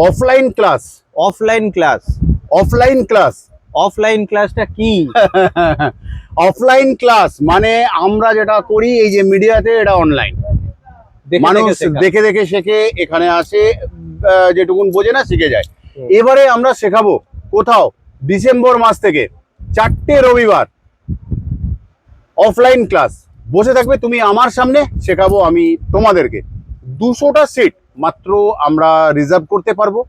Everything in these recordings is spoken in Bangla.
Offline class. Offline class. Offline class. Offline ক্লাসটা কি? অফলাইন ক্লাস মানে আমরা যেটা করি এই যে মিডিয়াতে, এটা অনলাইন। মানুষ দেখে দেখে শেখে, এখানে আসে, যেটুকুন বোঝে না শিখে যায়। এবারে আমরা শেখাবো কোথাও ডিসেম্বর মাস থেকে 4টে রবিবার অফলাইন ক্লাস বসে থাকবে। তুমি আমার সামনে, শেখাবো আমি তোমাদেরকে। 200টা সিট মাত্র আমরা রিজার্ভ করতে পারবো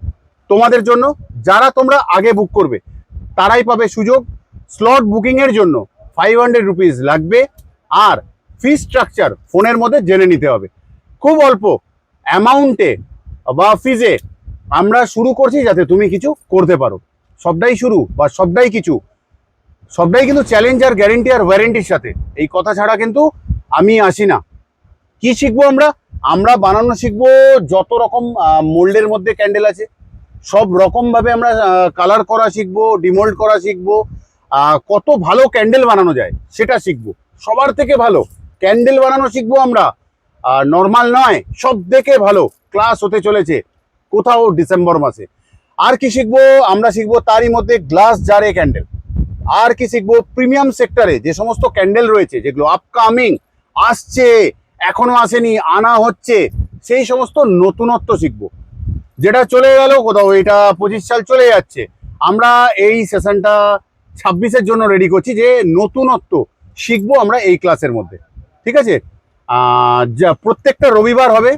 তোমাদের জন্য। যারা তোমরা আগে বুক করবে তারাই পাবে সুযোগ। স্লট বুকিং এর জন্য 500 রুপিস লাগবে। আর ফি স্ট্রাকচার ফোনের মধ্যে জেনে নিতে হবে। খুব অল্প অ্যামাউন্টে বা ফিজে আমরা শুরু করছি যাতে তুমি কিছু করতে পারো। সবটাই শুরু বা সবটাই কিছু, সবটাই কিন্তু চ্যালেঞ্জ আর গ্যারেন্টি আর ওয়ারেন্টির সাথে। এই কথা ছাড়া কিন্তু আমি আসি না। কি শিখবো আমরা? আমরা বানানো শিখবো যত রকম মোল্ডের মধ্যে ক্যান্ডেল আছে, সব রকম ভাবে আমরা কালার করা শিখবো, ডিমোল্ড করা শিখবো। কত ভালো ক্যান্ডেল বানানো যায় সেটা শিখবো। সবার থেকে ভালো ক্যান্ডেল বানানো শিখবো আমরা, নর্মাল নয়, সব থেকে ভালো ক্লাস হতে চলেছে কোথাও ডিসেম্বর মাসে। আর কি শিখবো? আমরা শিখবো তারই মধ্যে গ্লাস জারে ক্যান্ডেল। আর কি শিখবো? প্রিমিয়াম সেক্টরে যে সমস্ত ক্যান্ডেল রয়েছে, যেগুলো আপকামিং আসছে, এখনো আসেনি, আনা হচ্ছে, সেই সমস্ত নতুনত্ব শিখবো। যেটা চলে গেল কোথাও, এটা 25 সাল চলে যাচ্ছে, আমরা এই সেশনটা 26-এর জন্য রেডি করছি যে নতুনত্ব শিখবো আমরা এই ক্লাসের মধ্যে। ঠিক আছে? যা প্রত্যেকটা রবিবার হবে,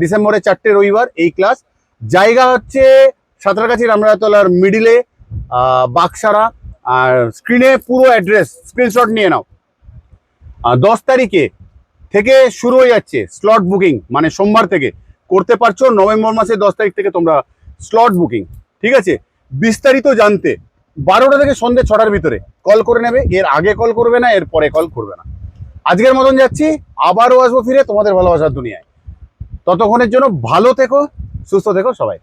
ডিসেম্বরের 4টে রবিবার এই ক্লাস। জায়গা হচ্ছে সাঁতরাগাছি রামরাতলার মিডিলে, বাক্সারা। আর স্ক্রিনে পুরো অ্যাড্রেস স্ক্রিনশট নিয়ে নাও। 10 তারিখে থেকে শুরু হয়ে যাচ্ছে স্লট বুকিং, মানে সোমবার থেকে করতে পারছো। নভেম্বর মাসের 10 তারিখ থেকে তোমরা স্লট বুকিং। ঠিক আছে? বিস্তারিত জানতে 12টা থেকে সন্ধ্যে 6টার ভিতরে কল করে নেবে। এর আগে কল করবে না, এর পরে কল করবে না। আজকের মতন যাচ্ছি, আবারও আসবো ফিরে তোমাদের ভালোবাসার দুনিয়ায়। ততক্ষণের জন্য ভালো থেকো, সুস্থ থেকো সবাই।